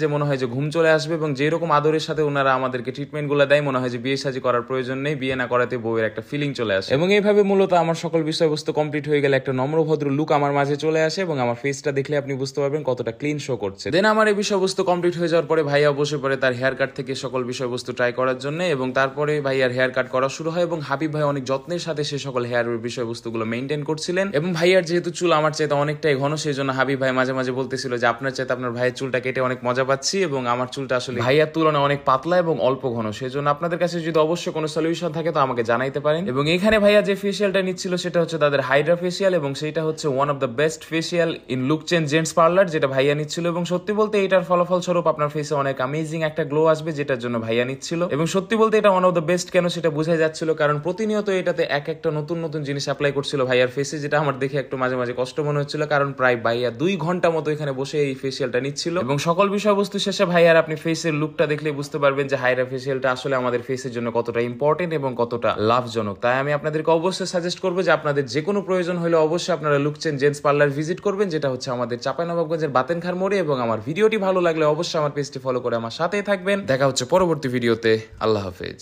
যে মনে হয় যে ঘুম চলে আসবে এবং যেরকম আদরের সাথে ওনারা আমাদেরকে ট্রিটমেন্টগুলো দেয় মনে হয় যে বিয়ে শাদী করার প্রয়োজন নেই, বিয়ে না করাতে বউয়ের একটা ফিলিং চলে আসে। এবং এইভাবে মূলত আমার সকল বিষয়বস্তু কমপ্লিট হয়ে গেলে একটা নম্র ভদ্র লুক আমার মাঝে চলে আসে এবং আমার ফেসটা দেখলে আপনি বুঝতে পারবেন কতটা ক্লিন শো করছে। দেন আমার এই বিষয়বস্তু কমপ্লিট হয়ে যাওয়ার পরে ভাইয়া বসে পড়ে তার হেয়ার কাট থেকে সকল বিষয়বস্তু ট্রাই করার জন্য এবং তারপরে ভাইয়ার হেয়ার কাট করা শুরু হয় এবং হাবিব ভাই অনেক যত্নের সাথে সে সকল হেয়ার বিষয়বস্তুগুলো মেনটেন করছিলেন। এবং ভাইয়ার যেহেতু চুল আমার চাইতে অনেকটাই ঘন, সেই জন্য হাবিব ভাই মাঝে মাঝে বলতেছিল যে আপনার চাইতে আপনার ভাইয়ের চুলটা কেটে অনেক মজা পাচ্ছি এবং আমার চুলটা আসলে ভাইয়ার তুলনায় অনেক পাতলা এবং অল্প ঘন। সেই জন্য আপনাদের কাছে যদি অবশ্যই কোনো সলিউশন থাকে তো আমাকে জানাইতে পারেন। এবং এখানে ভাইয়া যে ফেসিয়ালটা নিচ্ছিল সেটা হচ্ছে তাদের হাইড্রা ফেসিয়াল এবং সেটা হচ্ছে one of the best facial in look change gents parlour, যেটা ভাইয়া নিচ্ছিল। এবং সত্যি বলতে এটার ফলাফল স্বরূপ আপনার ফেসে অনেক অ্যামেজিং একটা গ্লো আসবে, যেটার জন্য ভাইয়া নিচ্ছিল। এবং সত্যি বলতে এটা ওয়ান অফ দ্য বেস্ট কেন সেটা বোঝাই যাচ্ছিল, কারণ প্রতিনিয়ত এটাতে এক একটা নতুন নতুন জিনিস অ্যাপ্লাই করছিল ভাইয়ার ফেসে, যেটা আমার দেখে একটু মাঝে মাঝে কষ্ট মনে হচ্ছিল, কারণ প্রায় ভাইয়া 2 ঘন্টা মতো এখানে বসে এই ফেসিয়ালটা নিচ্ছিল। এবং সকল বিষয়বস্তু শেষে ভাইয়ার আপনি ফেসের লুকটা দেখলে বুঝতে পারবেন যে হাইড্রা ফেসিয়ালটা আসলে আমাদের ফেসের জন্য কতটা ইম্পর্টেন্ট এবং কতটা লাভজনক। তাই আমি আপনাদেরকে অবশ্যই সাজেস্ট করবো যে আপনাদের যে কোনো প্রয়োজন হলে অবশ্যই আপনারা look change gents parlour visit করবেন, যেটা হচ্ছে আমাদের চাঁপাইনবাবগঞ্জের বাতেনখার মোড়ে। এবং আমার ভিডিওটি ভালো লাগলে অবশ্যই আমার পেজটি ফলো করে আমার সাথেই থাকবেন। দেখা হচ্ছে পরবর্তী ভিডিওতে। আল্লাহ হাফেজ।